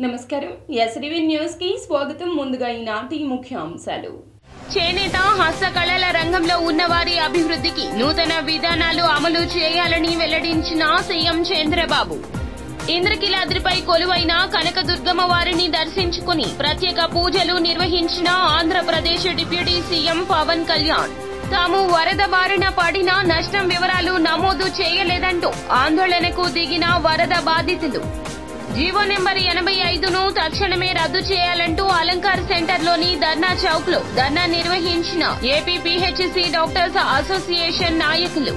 నమస్కారం SDV news కి స్వాగతం ముందుగా ఈనాటి ముఖ్యాంశాలు చేనేత హస్తకళల రంగంలో ఉన్నవారి అభివృద్ధికి నూతన విధానాలు అమలు చేయాలని వెల్లడించిన సీఎం చంద్రబాబు ఇంద్రకీలాద్రిపై కొలువైన కనకదుర్గమ్మ వారిని దర్శించుకుని ప్రత్యేక పూజలు నిర్వహించిన ఆంధ్రప్రదేశ్ డిప్యూటీ సీఎం పవన్ కళ్యాణ్ తాము వరద బారిన పడిన నష్టం వివరాలు నమోదు చేయలేదంటూ ఆందోళనకు దిగిన వరద బాధితులు జీవో నెంబర్ 85ను తక్షణమే రద్దు చేయాలంటూ అలంకార్ సెంటర్లోని ధర్నా చౌక్ లో ధర్నా నిర్వహించిన ఏపీ పీహెచ్సీ డాక్టర్స్ అసోసియేషన్ నాయకులు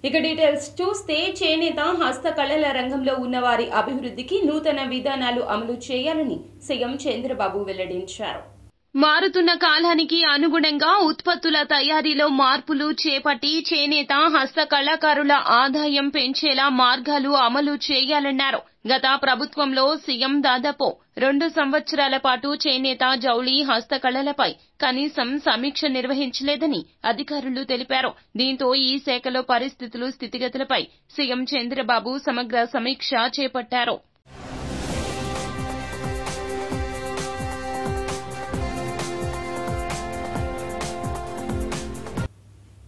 ఇక డీటెయిల్స్ చూస్తే చేనేత హస్తకళల రంగంలో ఉన్నవారి అభివృద్ధికి నూతన విధానాలు అమలు చేయాలని సీఎం చంద్రబాబు వెల్లడించారు. మారుతున్న కాలానికి అనుగుణంగా ఉత్పత్తుల తయారీలో మార్పులు చేపట్టి చేనేత హస్తకళాకారుల ఆదాయం పెంచేలా మార్గాలు అమలు చేయాలన్నారు. గత ప్రభుత్వంలో సీఎం దాదాపు 2 సంవత్సరాల పాటు చేనేత జౌళి హస్తకళలపై కనీసం సమీక్ష నిర్వహించలేదని అధికారులు తెలిపారు. దీంతో ఈ శాఖలో పరిస్థితులు స్థితిగతులపై సీఎం చంద్రబాబు సమగ్ర సమీక్ష చేపట్టారు.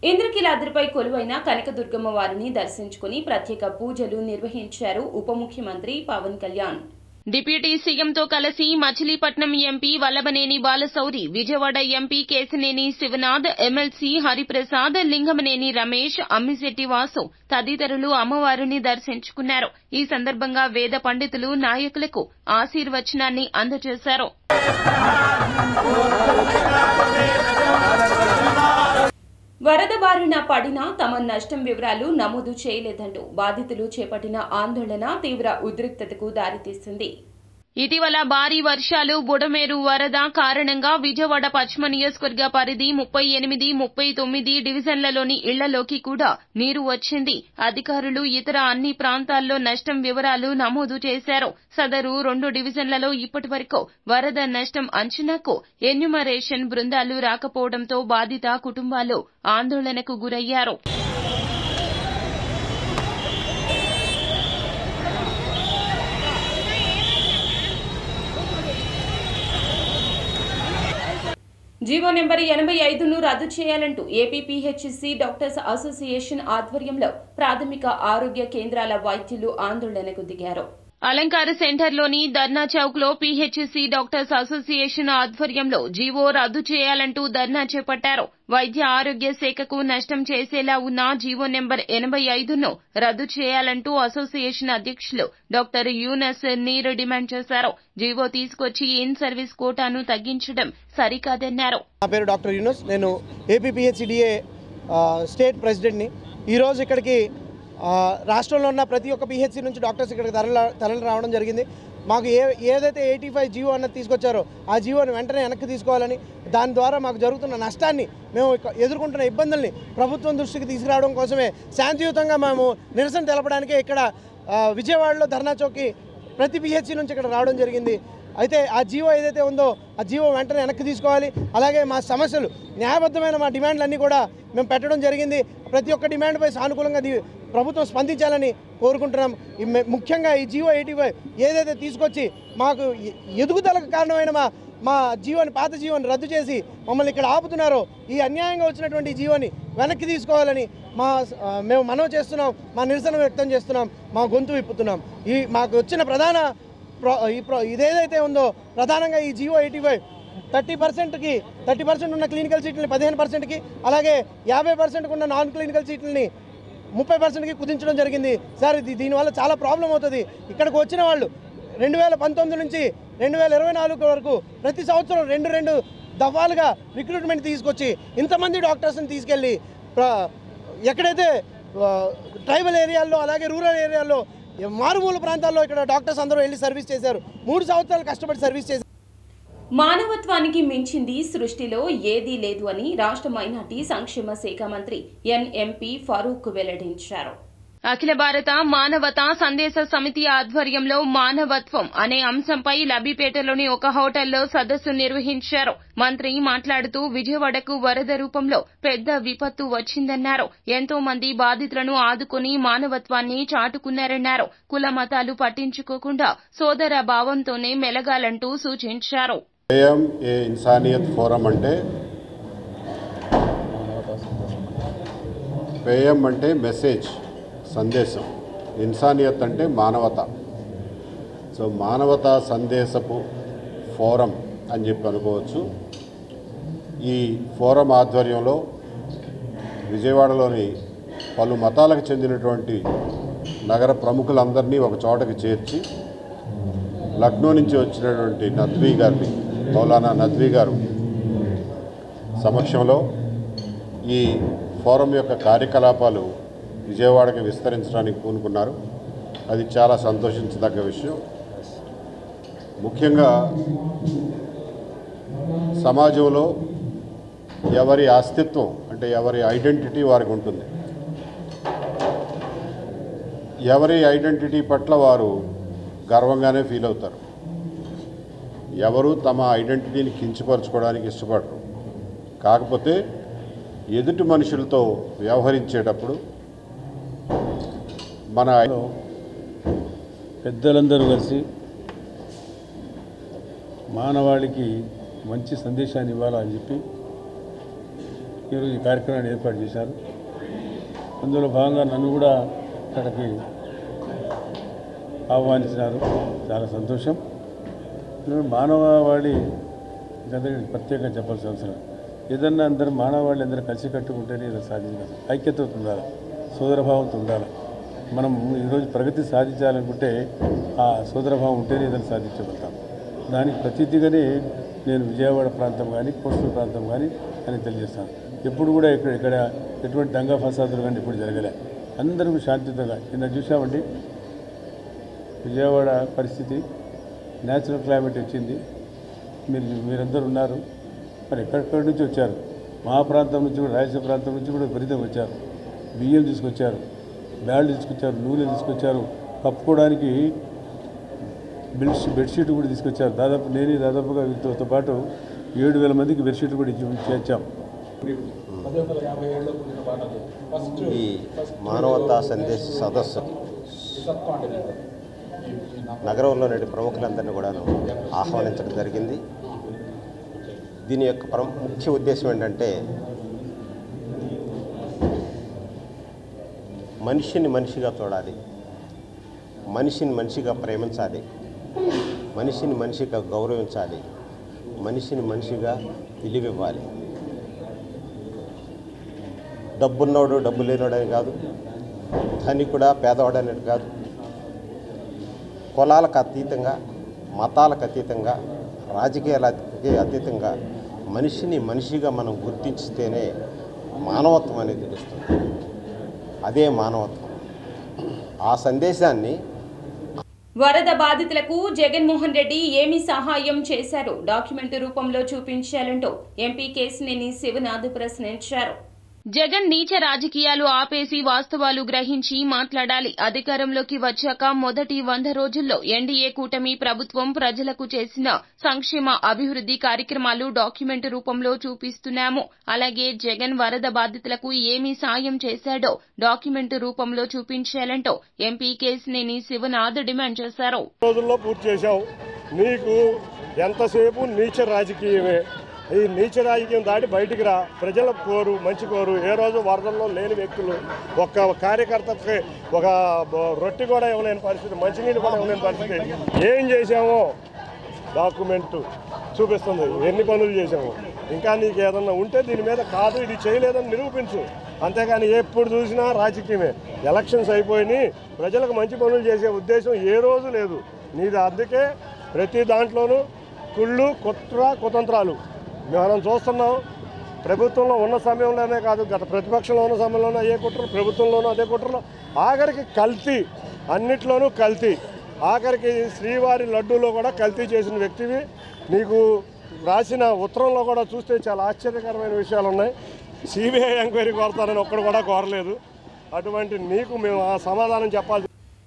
ఇంద్రకీలాద్రిపై కొలువైన కనకదుర్గమ్మ వారిని దర్శించుకుని ప్రత్యేక పూజలు నిర్వహించారు ఉప ముఖ్యమంత్రి పవన్ కళ్యాణ్. డిప్యూటీ సీఎంతో కలిసి Machilipatnam MP Vallabhaneni Balashowry, Vijayawada MP Kesineni Sivanath, MLC Hariprasad, Lingamaneni Ramesh, Ammisetty Vasu తదితరులు అమ్మవారిని దర్శించుకున్నారు. ఈ సందర్భంగా వేద పండితులు నాయకులకు ఆశీర్వచనాన్ని అందజేశారు. వరద బారిన పడిన తమ నష్టం వివరాలు నమోదు చేయలేదంటూ బాధితులు చేపట్టిన ఆందోళన తీవ్ర ఉద్రిక్తతకు దారితీసింది. ఇటీవల భారీ వర్షాలు, బుడమేరు వరద కారణంగా విజయవాడ పశ్చిమ నియోజకవర్గ పరిధి 38, 39 డివిజన్లలోని ఇళ్లలోకి కూడా నీరు వచ్చింది. అధికారులు ఇతర అన్ని ప్రాంతాల్లో నష్టం వివరాలు నమోదు చేశారు. సదరు 2 డివిజన్లలో ఇప్పటి వరకు వరద నష్టం అంచనాకు ఎన్యూమరేషన్ బృందాలు రాకపోవడంతో బాధిత కుటుంబాలు ఆందోళనకు గురయ్యారు. జీవో నెంబర్ 85ను రద్దు చేయాలంటూ ఏపీ పీహెచ్సీ డాక్టర్స్ అసోసియేషన్ ఆధ్వర్యంలో ప్రాథమిక ఆరోగ్య కేంద్రాల వైద్యులు ఆందోళనకు దిగారు. అలంకార సెంటర్లోని ధర్నా చౌక్ లో పీహెచ్సీ డాక్టర్స్ అసోసియేషన్ ఆధ్వర్యంలో జీవో రద్దు చేయాలంటూ ధర్నా చేపట్టారు. వైద్య ఆరోగ్య శాఖకు నష్టం చేసేలా ఉన్న జీవో నెంబర్ 85ను రద్దు చేయాలంటూ అసోసియేషన్ అధ్యక్షులు డాక్టర్ యూనస్ నీర్ డిమాండ్ చేశారు. జీవో తీసుకొచ్చి ఇన్ సర్వీస్ కోటాను తగ్గించడం సరికాదన్నారు. నా పేరు డాక్టర్ యూనస్, నేను ఏపీ పీహెచ్డీఏ స్టేట్ ప్రెసిడెంట్ని. ఈరోజు ఇక్కడికి రాష్ట్రంలో ఉన్న ప్రతి ఒక్క పీహెచ్సీ నుంచి డాక్టర్స్ ఇక్కడికి తరలి రావడం జరిగింది. మాకు ఏదైతే 85 జీవో అన్నది తీసుకొచ్చారో ఆ జీవోని వెంటనే వెనక్కి తీసుకోవాలని, దాని ద్వారా మాకు జరుగుతున్న నష్టాన్ని, మేము ఎదుర్కొంటున్న ఇబ్బందుల్ని ప్రభుత్వం దృష్టికి తీసుకురావడం కోసమే శాంతియుతంగా మేము నిరసన తెలపడానికే ఇక్కడ విజయవాడలో ధర్నా చౌక్కి ప్రతి పీహెచ్సీ నుంచి ఇక్కడ రావడం జరిగింది. అయితే ఆ జీవో ఏదైతే ఉందో ఆ జీవో వెంటనే వెనక్కి తీసుకోవాలి. అలాగే మా సమస్యలు, న్యాయబద్ధమైన మా డిమాండ్లన్నీ కూడా మేము పెట్టడం జరిగింది. ప్రతి ఒక్క డిమాండ్పై సానుకూలంగా ప్రభుత్వం స్పందించాలని కోరుకుంటున్నాం. ముఖ్యంగా ఈ జీవో 85 ఏదైతే తీసుకొచ్చి మాకు ఎదుగుదలకు కారణమైన మా జీవోని, పాత జీవోని రద్దు చేసి మమ్మల్ని ఇక్కడ ఆపుతున్నారో, ఈ అన్యాయంగా వచ్చినటువంటి జీవోని వెనక్కి తీసుకోవాలని మేము మనవి చేస్తున్నాం. మా నిరసన వ్యక్తం చేస్తున్నాం, మా గొంతు విప్పుతున్నాం. మాకు వచ్చిన ప్రధాన ఇదేదైతే ఉందో ప్రధానంగా ఈ జీవో 85 30% ఉన్న క్లినికల్ సీట్లని 15%కి, అలాగే 50% ఉన్న నాన్ క్లినికల్ సీట్లని 30%కి కుదించడం జరిగింది. సార్, దీనివల్ల చాలా ప్రాబ్లం అవుతుంది. ఇక్కడికి వచ్చిన వాళ్ళు 2019 నుంచి 2024 వరకు ప్రతి సంవత్సరం 2 దఫాలుగా రిక్రూట్మెంట్ తీసుకొచ్చి ఇంతమంది డాక్టర్స్ని తీసుకెళ్ళి ఎక్కడైతే ట్రైబల్ ఏరియాల్లో, అలాగే రూరల్ ఏరియాల్లో, మారుమూల ప్రాంతాల్లో ఇక్కడ డాక్టర్స్ అందరూ వెళ్ళి సర్వీస్ చేశారు. 3 సంవత్సరాలు కష్టపడి సర్వీస్ చేశారు. మానవత్వానికి మించింది సృష్టిలో ఏదీ లేదు అని రాష్ట్ర మైనార్టీ సంక్షేమ శాఖ మంత్రి ఎన్ఎంపీ ఫరూక్ వెల్లడించారు. అఖిల భారత మానవతా సందేశ సమితి ఆధ్వర్యంలో మానవత్వం అనే అంశంపై లబ్బిపేటలోని ఒక హోటల్లో సదస్సు నిర్వహించారు. మంత్రి మాట్లాడుతూ విజయవాడకు వరద రూపంలో పెద్ద విపత్తు వచ్చిందన్నారు. ఎంతో మంది బాధితులను ఆదుకుని మానవత్వాన్ని చాటుకున్నారన్నారు. కుల మతాలు పట్టించుకోకుండా సోదర భావంతోనే మెలగాలంటూ సూచించారు. ఇన్సానియత్ ఫోరం అంటే పేయం అంటే మెసేజ్ సందేశం, ఇన్సానియత్ అంటే మానవత. సో మానవతా సందేశపు ఫోరం అని చెప్పి అనుకోవచ్చు. ఈ ఫోరం ఆధ్వర్యంలో విజయవాడలోని పలు మతాలకు చెందినటువంటి నగర ప్రముఖులందరినీ ఒక చోటకి చేర్చి లక్నో నుంచి వచ్చినటువంటి నద్వీ గారిని, మౌలానా నద్వీ గారు సమక్షంలో ఈ ఫోరం యొక్క కార్యకలాపాలు విజయవాడకి విస్తరించడానికి పూనుకున్నారు. అది చాలా సంతోషించదగ్గ విషయం. ముఖ్యంగా సమాజంలో ఎవరి అస్తిత్వం అంటే ఎవరి ఐడెంటిటీ వారికి ఉంటుంది. ఎవరి ఐడెంటిటీ పట్ల వారు గర్వంగానే ఫీల్ అవుతారు. ఎవరు తమ ఐడెంటిటీని కించపరచుకోవడానికి ఇష్టపడరు. కాకపోతే ఎదుటి మనుషులతో వ్యవహరించేటప్పుడు మన పెద్దలందరూ కలిసి మానవాళికి మంచి సందేశాన్ని ఇవ్వాలని చెప్పి ఈరోజు ఈ కార్యక్రమాన్ని ఏర్పాటు చేశారు. అందులో భాగంగా నన్ను కూడా అక్కడికి ఆహ్వానించినారు. చాలా సంతోషం. మానవాళి అందరికీ ప్రత్యేకంగా చెప్పాల్సిన అవసరం. ఏదన్నా అందరూ మానవాళి అందరూ కలిసి కట్టుకుంటేనే ఇది సాధించాలి. ఐక్యతతో ఉండాలి, సోదరభావంతో ఉండాలి. మనం ఈరోజు ప్రగతి సాధించాలనుకుంటే ఆ సోదరభావం ఉంటేనే ఏదైనా సాధించగలుగుతాం. దానికి ప్రతిదిగానే నేను విజయవాడ ప్రాంతం కానీ కోస్టల్ ప్రాంతం కానీ అని తెలియజేస్తాను. ఎప్పుడు కూడా ఇక్కడ ఎటువంటి దంగా ఫసాదులు కానీ ఇప్పుడు జరగలే. అందరూ శాంతియుతంగా నిన్న చూసామండి. విజయవాడ పరిస్థితి న్యాచురల్ క్లైమేట్ వచ్చింది. మీరందరూ ఉన్నారు. మరి ఎక్కడెక్కడి నుంచి వచ్చారు. మా ప్రాంతం నుంచి కూడా, రాయలసీమ ప్రాంతం నుంచి కూడా విపరీతంగా వచ్చారు. బియ్యం తీసుకొచ్చారు, బ్యాళ్ళు తీసుకొచ్చారు, నూనె తీసుకొచ్చారు, కప్పుకోవడానికి బెడ్షీట్ కూడా తీసుకొచ్చారు. దాదాపుగా వీటితో పాటు 7,000 మందికి బెడ్షీట్ కూడా ఇచ్చాం. ఈ మానవతా సందేశ సదస్సు నగరంలోని ప్రముఖులందరినీ కూడా ఆహ్వానించడం జరిగింది. దీని యొక్క ముఖ్య ఉద్దేశం ఏంటంటే మనిషిని మనిషిగా చూడాలి, మనిషిని మనిషిగా ప్రేమించాలి, మనిషిని మనిషిగా గౌరవించాలి, మనిషిని మనిషిగా విలువివ్వాలి. డబ్బున్నోడు డబ్బు లేనోడని కాదు, ధనికుడా పేదవాడని కాదు, కులాలకు అతీతంగా, మతాలకు అతీతంగా, రాజకీయాలకి అతీతంగా మనిషిని మనిషిగా మనం గుర్తించితేనే మానవత్వం అనేది తెలుస్తుంది. అదే మానవత్వం. ఆ సందేశాన్ని వరద బాధితులకు జగన్మోహన్ రెడ్డి ఏమి సహాయం చేశారో డాక్యుమెంట్ రూపంలో చూపించాలంటూ ఎంపీ కేశినేని శివనాథ్ ప్రశ్నించారు. జగన్ నీచ రాజకీయాలు ఆపేసి వాస్తవాలు గ్రహించి మాట్లాడాలి. అధికారంలోకి వచ్చాక మొదటి 100 రోజుల్లో ఎన్డీఏ కూటమి ప్రభుత్వం ప్రజలకు చేసిన సంక్షేమ అభివృద్ది కార్యక్రమాలు డాక్యుమెంట్ రూపంలో చూపిస్తున్నాము. అలాగే జగన్ వరద బాధితులకు ఏమి సాయం చేశాడో డాక్యుమెంట్ రూపంలో చూపించాలంటూ ఎంపీ కేశినేని శివనాథ్ డిమాండ్ చేశారు. రోజుల్లో పూర్తి చేశావు. నీకు ఎంతసేపు నీచ రాజకీయమే. ఈ నీచ రాజకీయం దాటి బయటికి రా. ప్రజల కోరు, మంచి కోరు. ఏ రోజు వరదల్లో లేని వ్యక్తులు, ఒక్క కార్యకర్తకి ఒక రొట్టె కూడా ఇవ్వలేని పరిస్థితి, మంచినీళ్ళు కూడా ఇవ్వలేని పరిస్థితి. ఏం చేసామో డాక్యుమెంట్ చూపిస్తుంది, ఎన్ని పనులు చేసామో. ఇంకా నీకు ఏదన్నా ఉంటే దీని మీద కాదు ఇది చేయలేదని నిరూపించు. అంతేగాని ఎప్పుడు చూసినా రాజకీయమే. ఎలక్షన్స్ అయిపోయినాయి, ప్రజలకు మంచి పనులు చేసే ఉద్దేశం ఏ రోజు లేదు నీది. అందుకే ప్రతి దాంట్లోనూ కుళ్ళు, కుతంత్రాలు మనం చూస్తున్నాం. ప్రభుత్వంలో ఉన్న సమయంలోనే కాదు, గత ప్రతిపక్షంలో ఉన్న సమయంలోనే అయ్యే కుట్రలు, ప్రభుత్వంలోనూ అదే కుట్రలు, ఆఖరికి కల్తీ, అన్నిట్లోనూ కల్తీ. ఆఖరికి శ్రీవారి లడ్డూలో కూడా కల్తీ చేసిన వ్యక్తివి. నీకు రాసిన ఉత్తరంలో కూడా చూస్తే చాలా ఆశ్చర్యకరమైన విషయాలు ఉన్నాయి. సిబిఐ ఎంక్వైరీ కోరతారని ఒక్కడు కూడా కోరలేదు. అటువంటి నీకు మేము ఆ సమాధానం చెప్పాలి.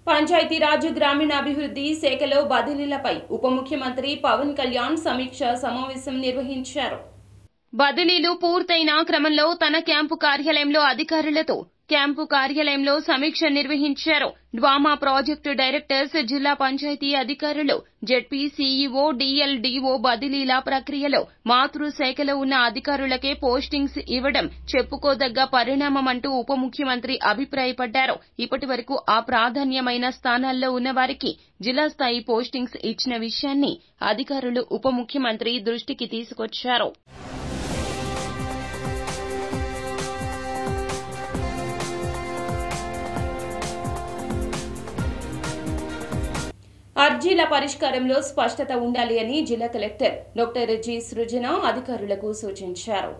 పంచాయతీరాజ్ గ్రామీణాభివృద్ధి శాఖలో బదిలీలపై ఉప ముఖ్యమంత్రి పవన్ కళ్యాణ్ సమీక్ష సమావేశం నిర్వహించారు. బదిలీలు పూర్తయిన క్రమంలో తన క్యాంపు కార్యాలయంలో సమీక్ష నిర్వహించారు. డ్వామా ప్రాజెక్టు డైరెక్టర్స్, జిల్లా పంచాయతీ అధికారులు, జెడ్పీ, సీఈఓ, డీఎల్డీఓ బదిలీల ప్రక్రియలో మాతృశాఖలో ఉన్న అధికారులకే పోస్టింగ్స్ ఇవ్వడం చెప్పుకోదగ్గ పరిణామమంటూ ఉప ముఖ్యమంత్రి అభిప్రాయపడ్డారు. ఇప్పటి వరకు ఆ ప్రాధాన్యమైన స్థానాల్లో ఉన్న వారికి జిల్లా స్థాయి పోస్టింగ్స్ ఇచ్చిన విషయాన్ని అధికారులు ఉప ముఖ్యమంత్రి దృష్టికి తీసుకొచ్చారు. అర్జీల పరిష్కారంలో స్పష్టత ఉండాలి అని జిల్లా కలెక్టర్ డాక్టర్ జి సృజన అధికారులకు సూచించారు.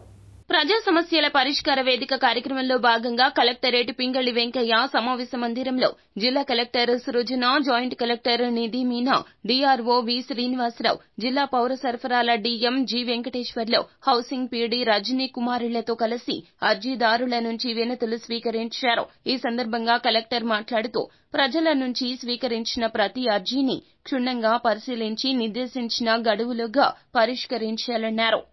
ప్రజా సమస్యల పరిష్కార వేదిక కార్యక్రమంలో భాగంగా కలెక్టరేట్ పింగళి వెంకయ్య సమావేశ మందిరంలో జిల్లా collector Srujana, joint collector Nidhi Meena, DRO V Srinivasarao, జిల్లా పౌర సరఫరాల DM G Venkateswarlu, housing PD Rajani కుమారులతో కలిసి అర్జీదారుల నుంచి వినతులు స్వీకరించారు. ఈ సందర్భంగా కలెక్టర్ మాట్లాడుతూ ప్రజల నుంచి స్వీకరించిన ప్రతి అర్జీని క్షుణ్ణంగా పరిశీలించి నిర్దేశించిన గడువులుగా పరిష్కరించాలన్నారు.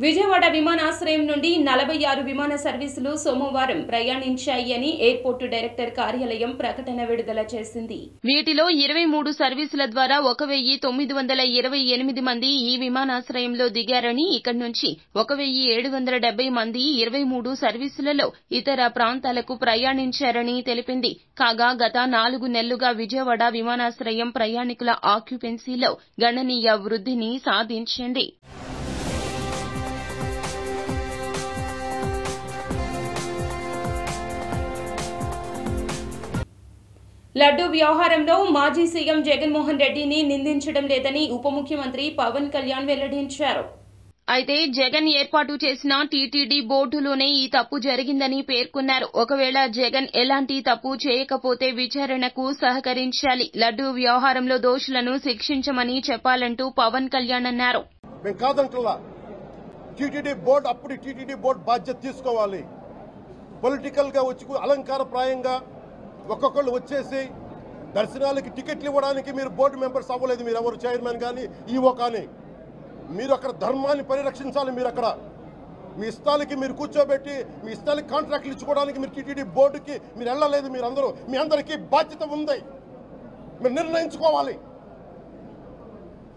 విజయవాడ విమానాశ్రయం నుండి 46 విమాన సర్వీసులు సోమవారం ప్రయాణించాయి అని ఎయిర్పోర్టు డైరెక్టర్ కార్యాలయం ప్రకటన విడుదల చేసింది. వీటిలో 23 సర్వీసుల ద్వారా 1928 మంది ఈ విమానాశ్రయంలో దిగారని, ఇక్కడి నుంచి 1770 మంది 23 సర్వీసులలో ఇతర ప్రాంతాలకు ప్రయాణించారని తెలిపింది. కాగా గత 4 నెలలుగా విజయవాడ విమానాశ్రయం ప్రయాణికుల ఆక్యుపెన్సీలో గణనీయ వృద్ధిని సాధించింది. లడ్డూ వ్యవహారంలో మాజీ సీఎం జగన్మోహన్ రెడ్డిని నిందించడం లేదని ఉప ముఖ్యమంత్రి పవన్ కళ్యాణ్ వెల్లడించారు. అయితే జగన్ ఏర్పాటు చేసిన టీటీడీ బోర్డులోనే ఈ తప్పు జరిగిందని పేర్కొన్నారు. ఒకవేళ జగన్ ఎలాంటి తప్పు చేయకపోతే విచారణకు సహకరించాలి, లడ్డూ వ్యవహారంలో దోషులను శిక్షించమని చెప్పాలంటూ పవన్ కళ్యాణ్ అన్నారు. టీటీడీ బోర్డు అప్పుడు టీటీడీ బోర్డు బాధ్యత తీసుకోవాలి. పొలిటికల్ గా వచ్చి అలంకారప్రాయంగా ఒక్కొక్కళ్ళు వచ్చేసి దర్శనాలకి టికెట్లు ఇవ్వడానికి మీరు బోర్డు మెంబర్స్ అవ్వలేదు. మీరు ఎవరు చైర్మన్ కానీ ఈవో కానీ మీరు అక్కడ ధర్మాన్ని పరిరక్షించాలి. మీరు అక్కడ మీ ఇష్టాలకి మీరు కూర్చోబెట్టి మీ ఇష్టాలకి కాంట్రాక్ట్లు ఇచ్చుకోవడానికి మీరు టీటీడీ బోర్డుకి మీరు వెళ్ళలేదు. మీరందరూ మీ అందరికీ బాధ్యత ఉంది. మీరు నిర్ణయించుకోవాలి.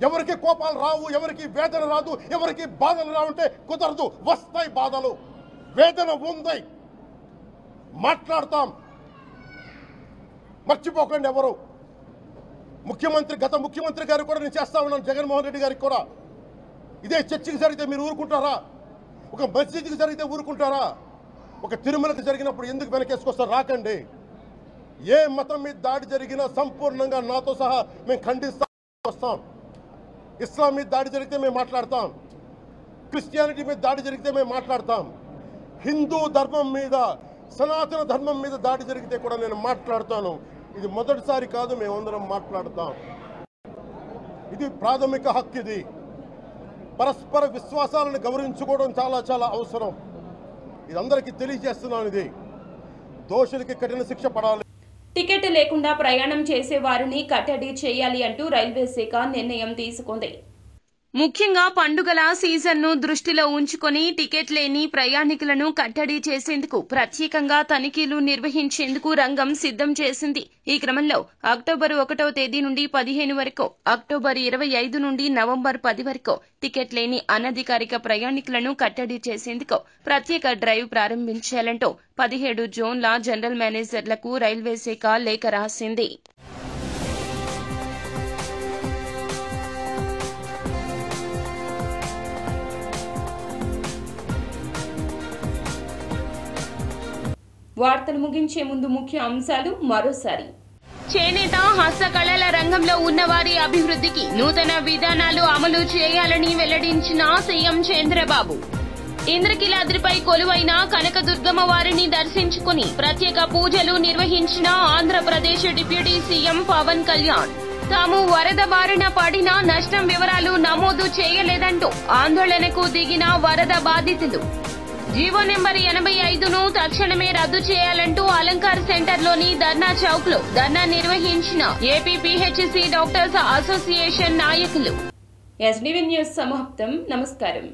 ఎవరికి కోపాలు రావు, ఎవరికి వేదన రాదు, ఎవరికి బాధలు రావుంటే కుదరదు. వస్తాయి బాధలు, వేదన ఉంది, మాట్లాడతాం. మర్చిపోకండి ఎవరు ముఖ్యమంత్రి, గత ముఖ్యమంత్రి గారు కూడా నేను చేస్తా ఉన్నాను, జగన్మోహన్ రెడ్డి గారికి కూడా ఇదే చర్చకి జరిగితే మీరు ఊరుకుంటారా? ఒక మసీదుకి జరిగితే ఊరుకుంటారా? ఒక తిరుమలకి జరిగినప్పుడు ఎందుకు వెనకేసుకొస్తారు? రాకండి. ఏ మతం మీద దాడి జరిగినా సంపూర్ణంగా నాతో సహా మేము ఖండిస్తాం, వస్తాం. ఇస్లాం మీద దాడి జరిగితే మేము మాట్లాడతాం, క్రిస్టియానిటీ మీద దాడి జరిగితే మేము మాట్లాడతాం, హిందూ ధర్మం మీద సనాతన ధర్మం మీద దాడి జరిగితే కూడా నేను మాట్లాడతాను. ఇది మొదటిసారి కాదు, మేమందరం మాట్లాడతాం. ఇది ప్రాథమిక హక్కు. ఇది పరస్పర విశ్వాసాలను గౌరవించుకోవడం చాలా చాలా అవసరం. ఇది అందరికీ తెలియజేస్తున్నాను. ఇది దోషులకి కఠిన శిక్ష పడాలి. టికెట్ లేకుండా ప్రయాణం చేసే వారిని కట్టడి చేయాలి అంటూ రైల్వే శాఖ నిర్ణయం తీసుకుంది. ముఖ్యంగా పండుగల సీజన్ను దృష్టిలో ఉంచుకొని టికెట్ లేని ప్రయాణికులను కట్టడి చేసేందుకు ప్రత్యేకంగా తనిఖీలు నిర్వహించేందుకు రంగం సిద్దం చేసింది. ఈ క్రమంలో అక్టోబర్ 1వ తేదీ నుండి 15 వరకు, అక్టోబర్ 25 నుండి నవంబర్ 10 వరకు టికెట్ లేని అనధికారిక ప్రయాణికులను కట్టడి చేసేందుకు ప్రత్యేక డ్రైవ్ ప్రారంభించాలంటూ 17 జోన్ల జనరల్ మేనేజర్లకు రైల్వే శాఖ లేఖ రాసింది. వార్తలు ముగించే ముందు ముఖ్య అంశాలు మరోసారి. చేనేత హస్తకళల రంగంలో ఉన్నవారి అభివృద్ధికి నూతన విధానాలు అమలు చేయాలని వెల్లడించిన సీఎం చంద్రబాబు. ఇంద్రకీలాద్రిపై కొలువైన కనకదుర్గమ్మ వారిని దర్శించుకుని ప్రత్యేక పూజలు నిర్వహించిన ఆంధ్రప్రదేశ్ డిప్యూటీ సీఎం పవన్ కళ్యాణ్. తాము వరద బారిన పడిన నష్టం వివరాలు నమోదు చేయలేదంటూ ఆందోళనకు దిగిన వరద బాధితులు. జీవో నెంబర్ 85ను తక్షణమే రద్దు చేయాలంటూ అలంకార్ సెంటర్లోని ధర్నా చౌక్ లో ధర్నా నిర్వహించిన ఏపీపీహెచ్సీ డాక్టర్స్ అసోసియేషన్ నాయకులు. ఎస్డీవీ న్యూస్ సమాప్తం. నమస్కారం.